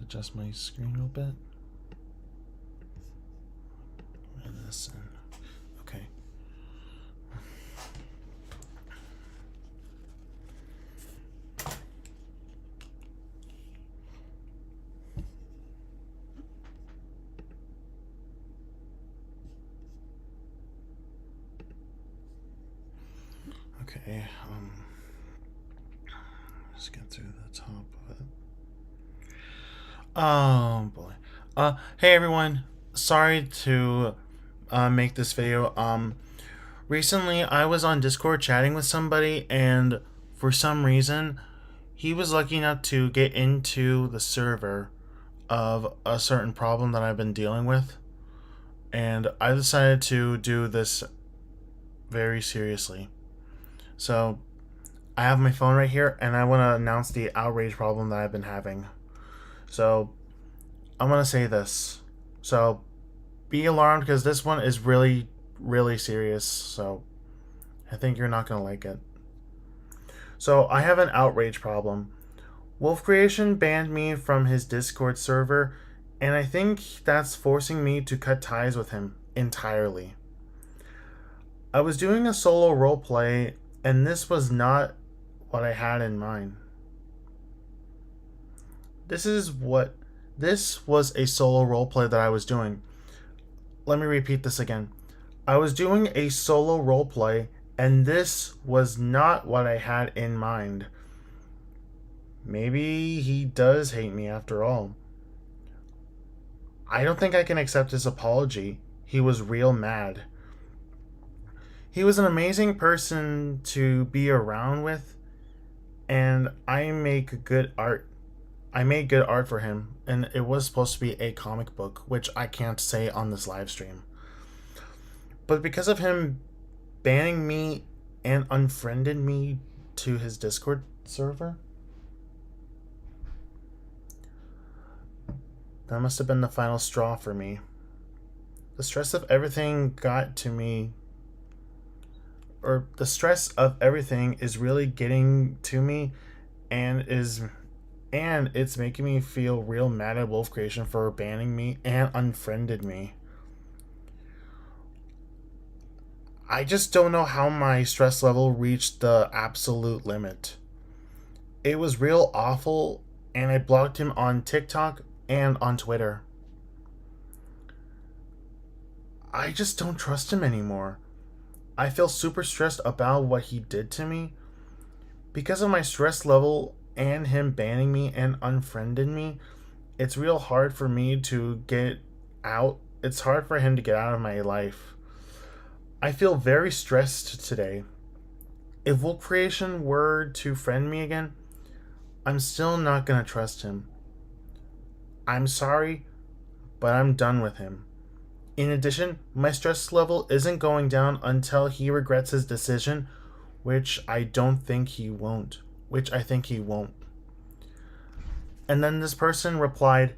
adjust my screen a little bit. And this in. Okay. Okay, let's get through the top of it. Oh boy. Hey everyone. Sorry to make this video. Recently I was on Discord chatting with somebody, and for some reason he was lucky enough to get into the server of a certain problem that I've been dealing with, and I decided to do this very seriously. So I have my phone right here, and I want to announce the outrage problem that I've been having. So I'm going to say this. So be alarmed, because this one is really, really serious. So I think you're not going to like it. So I have an outrage problem. Wolf Creation banned me from his Discord server, and I think that's forcing me to cut ties with him entirely. I was doing a solo roleplay, and this was not what I had in mind. This was a solo roleplay that I was doing. Let me repeat this again. I was doing a solo roleplay, and this was not what I had in mind. Maybe he does hate me after all. I don't think I can accept his apology. He was real mad. He was an amazing person to be around with, and I make good art. I made good art for him, and it was supposed to be a comic book, which I can't say on this live stream. But because of him banning me and unfriended me to his Discord server, that must have been the final straw for me. The stress of everything got to me, or the stress of everything is really getting to me, and it's making me feel real mad at Wolf Creation for banning me and unfriended me. I just don't know how my stress level reached the absolute limit. It was real awful, and I blocked him on TikTok and on Twitter. I just don't trust him anymore. I feel super stressed about what he did to me. Because of my stress level and him banning me and unfriended me, it's real hard for me to get out. It's hard for him to get out of my life. I feel very stressed today. If Wolf Creation were to friend me again, I'm still not gonna trust him. I'm sorry, but I'm done with him. In addition, my stress level isn't going down until he regrets his decision, which I think he won't. And then this person replied,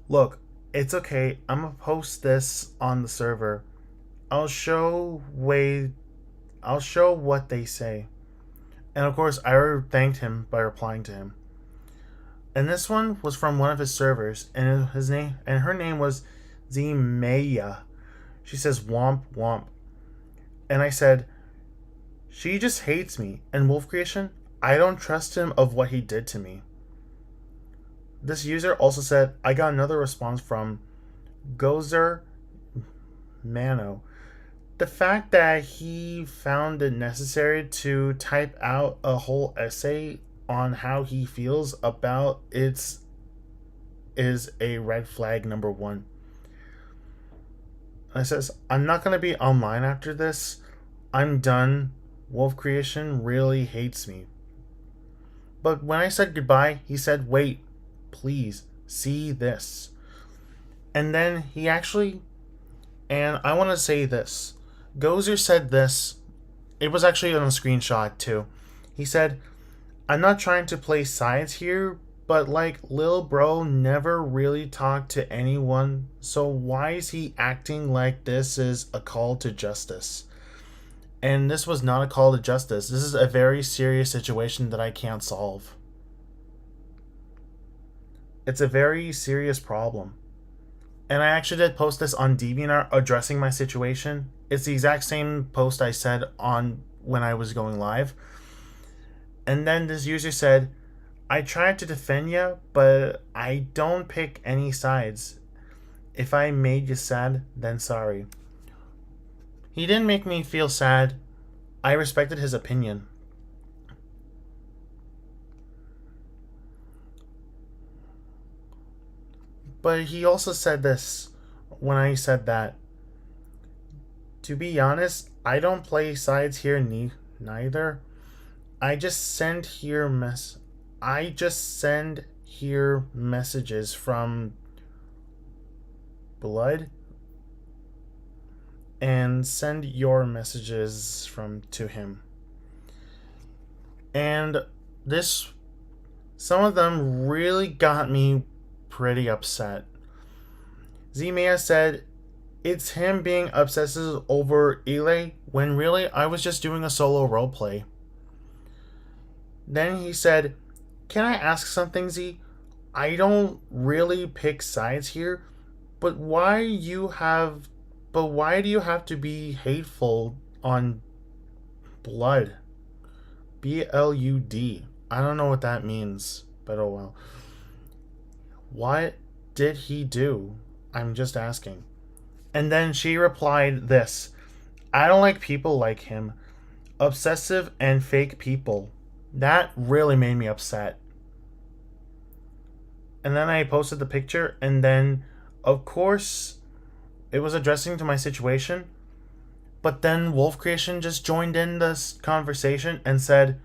"Look, it's okay. I'm gonna post this on the server. I'll show what they say." And of course, I thanked him by replying to him. And this one was from one of his servers, and her name was Zmaya. She says, "Womp womp." And I said, "She just hates me, and Wolf Creation, I don't trust him of what he did to me." This user also said, I got another response from Gozer Mano. The fact that he found it necessary to type out a whole essay on how he feels about it is a red flag number one. And it says, "I'm not going to be online after this. I'm done. Wolf Creation really hates me." But when I said goodbye, he said, "Wait, please, see this." And then he actually, and I want to say this, Gozer said this. It was actually on a screenshot too. He said, "I'm not trying to play sides here, but like Lil Bro never really talked to anyone, so why is he acting like this is a call to justice?" And this was not a call to justice. This is a very serious situation that I can't solve. It's a very serious problem. And I actually did post this on DeviantArt addressing my situation. It's the exact same post I said on when I was going live. And then this user said, I tried to defend you, but I don't pick any sides. If I made you sad, then sorry. He didn't make me feel sad. I respected his opinion. But he also said this when I said that. To be honest, I don't play sides here neither. I just send here messages from blood and send your messages from to him. And some of them really got me pretty upset. Zmea said it's him being obsessive over Ile when really I was just doing a solo roleplay. Then he said, can I ask something, Z? I don't really pick sides here, but why do you have to be hateful on blood? BLUD. I don't know what that means, but oh well. What did he do? I'm just asking. And then she replied this. I don't like people like him. Obsessive and fake people. That really made me upset. And then I posted the picture, and then, of course, it was addressing to my situation. But then Wolf Creation just joined in this conversation and said,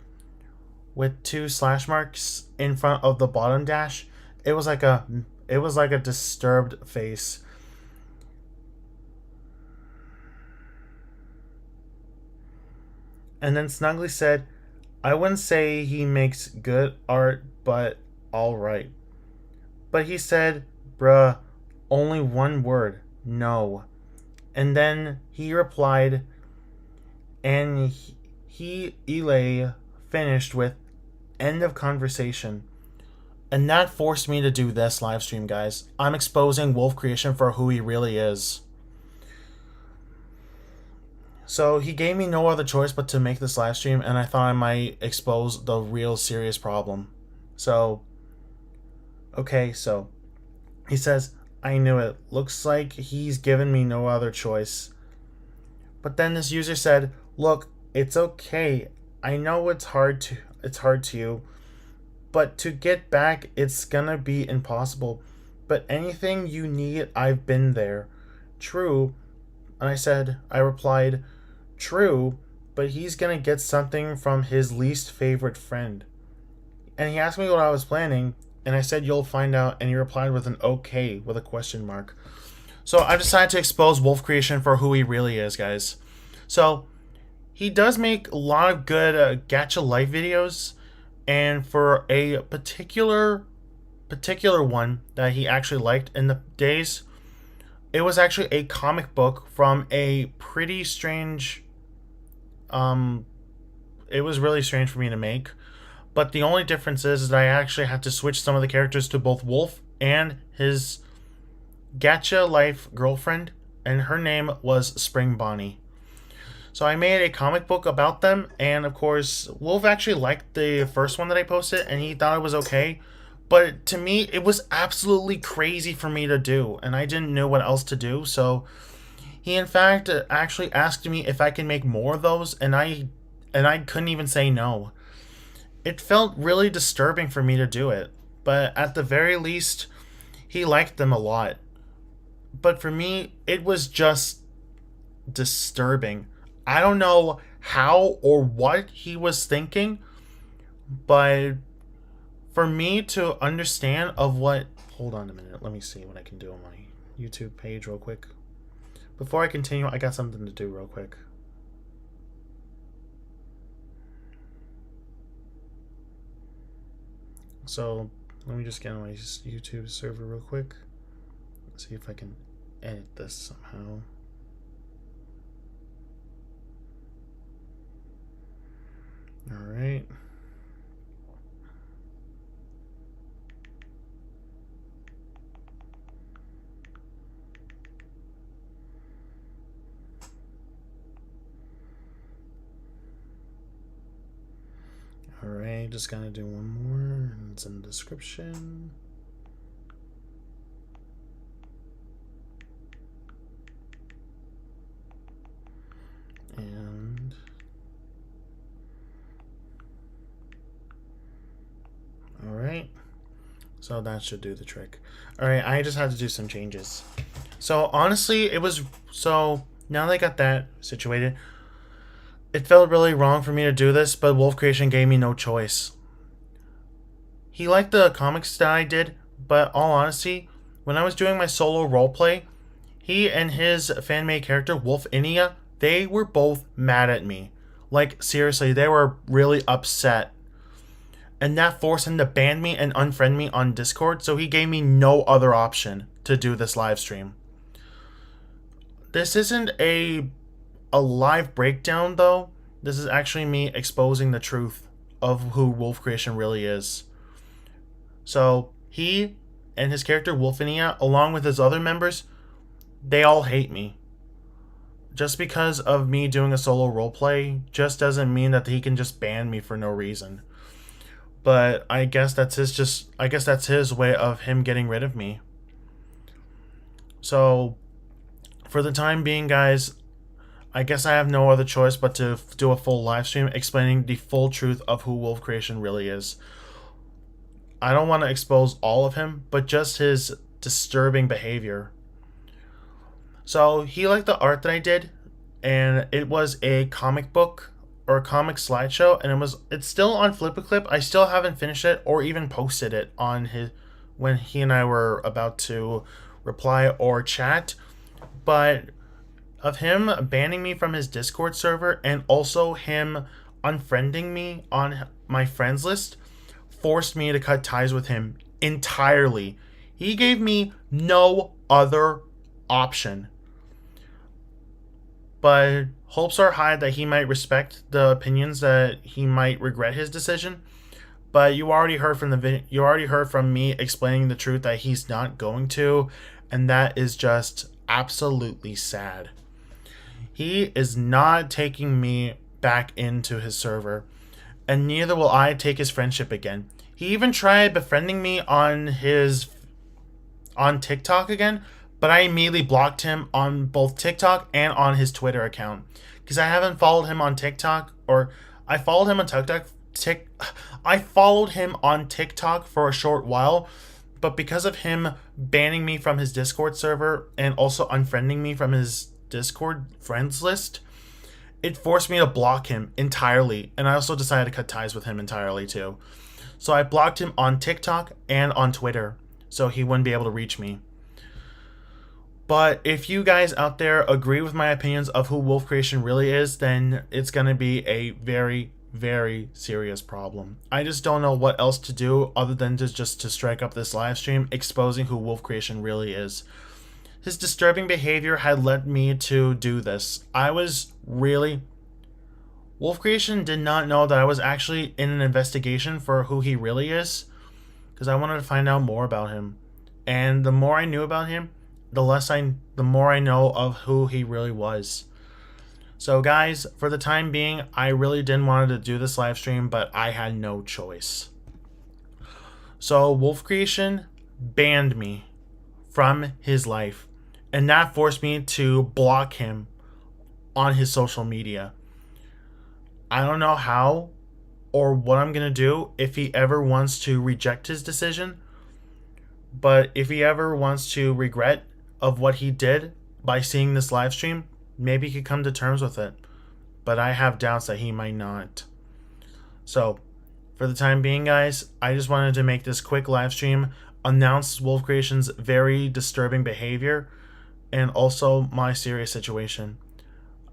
with 2 slash marks in front of the bottom dash, it was like a disturbed face. And then Snuggly said, I wouldn't say he makes good art, but alright. But he said, bruh, only one word, no. And then he replied, and Ile finished with, end of conversation. And that forced me to do this live stream, guys. I'm exposing Wolf Creation for who he really is. So he gave me no other choice but to make this live stream, and I thought I might expose the real serious problem. So, okay, so he says, I knew it. Looks like he's given me no other choice. But then this user said, look, it's okay. I know it's hard to you, but to get back, it's gonna be impossible. But anything you need, I've been there. True. And I replied, true, but he's gonna get something from his least favorite friend. And he asked me what I was planning, and I said, you'll find out, and he replied with an okay, with a question mark. So I decided to expose Wolf Creation for who he really is, guys. So he does make a lot of good gacha life videos, and for a particular one that he actually liked in the days, it was actually a comic book from a pretty strange it was really strange for me to make. But the only difference is that I actually had to switch some of the characters to both Wolf and his gacha life girlfriend, and her name was Spring Bonnie. So I made a comic book about them, and of course, Wolf actually liked the first one that I posted, and he thought it was okay. But to me, it was absolutely crazy for me to do, and I didn't know what else to do. So he, in fact, actually asked me if I can make more of those, and I couldn't even say no. It felt really disturbing for me to do it, but at the very least, he liked them a lot. But for me, it was just disturbing. I don't know how or what he was thinking, but for me to understand of what... Hold on a minute. Let me see what I can do on my YouTube page real quick. Before I continue, I got something to do real quick. So let me just get on my YouTube server real quick. See if I can edit this somehow. All right. Alright, just gotta do one more. It's in the description. And alright. So that should do the trick. Alright, I just had to do some changes. So honestly, it was so now that I got that situated, it felt really wrong for me to do this, but Wolf Creation gave me no choice. He liked the comics that I did, but all honesty, when I was doing my solo roleplay, he and his fan-made character, Wolf Inia, they were both mad at me. Like, seriously, they were really upset. And that forced him to ban me and unfriend me on Discord, so he gave me no other option to do this live stream. This isn't a live breakdown, though. This is actually me exposing the truth of who Wolf Creation really is. So, he and his character, Wolfinia, along with his other members, they all hate me. Just because of me doing a solo roleplay just doesn't mean that he can just ban me for no reason. But I guess that's his way of him getting rid of me. So, for the time being, guys, I guess I have no other choice but to do a full live stream explaining the full truth of who Wolf Creation really is. I don't want to expose all of him, but just his disturbing behavior. So he liked the art that I did, and it was a comic book or a comic slideshow, and it's still on Flipperclip. I still haven't finished it or even posted it on his when he and I were about to reply or chat. But of him banning me from his Discord server and also him unfriending me on my friends list forced me to cut ties with him entirely. He gave me no other option. But hopes are high that he might respect the opinions, that he might regret his decision. But you already heard from me explaining the truth that he's not going to, and that is just absolutely sad. He is not taking me back into his server, and neither will I take his friendship again. He even tried befriending me on TikTok again, but I immediately blocked him on both TikTok and on his Twitter account because I haven't followed him on TikTok, or I followed him on TikTok. I followed him on TikTok for a short while, but because of him banning me from his Discord server and also unfriending me from his Discord friends list, it forced me to block him entirely, and I also decided to cut ties with him entirely too. So I blocked him on TikTok and on Twitter, so he wouldn't be able to reach me. But if you guys out there agree with my opinions of who Wolf Creation really is, then it's going to be a very, very serious problem. I just don't know what else to do other than just to strike up this live stream exposing who Wolf Creation really is. His disturbing behavior had led me to do this. Wolf Creation did not know that I was actually in an investigation for who he really is, because I wanted to find out more about him. And the more I knew about him, the more I know of who he really was. So guys, for the time being, I really didn't want to do this live stream, but I had no choice. So Wolf Creation banned me from his life, and that forced me to block him on his social media. I don't know how or what I'm going to do if he ever wants to reject his decision, but if he ever wants to regret of what he did by seeing this live stream, maybe he could come to terms with it. But I have doubts that he might not. So, for the time being, guys, I just wanted to make this quick live stream, announce Wolf Creation's very disturbing behavior, and also my serious situation.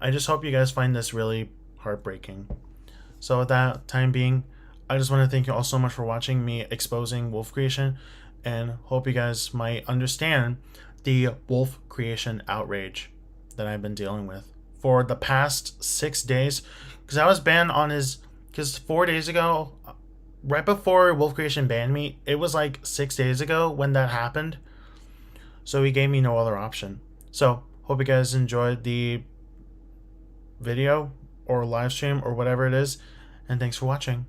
I just hope you guys find this really heartbreaking. So with that time being, I just want to thank you all so much for watching me exposing Wolf Creation, and hope you guys might understand the Wolf Creation outrage that I've been dealing with for the past 6 days, because I was banned on his, because 4 days ago, right before Wolf Creation banned me, it was like 6 days ago when that happened, so he gave me no other option. So hope you guys enjoyed the video or live stream or whatever it is, and thanks for watching.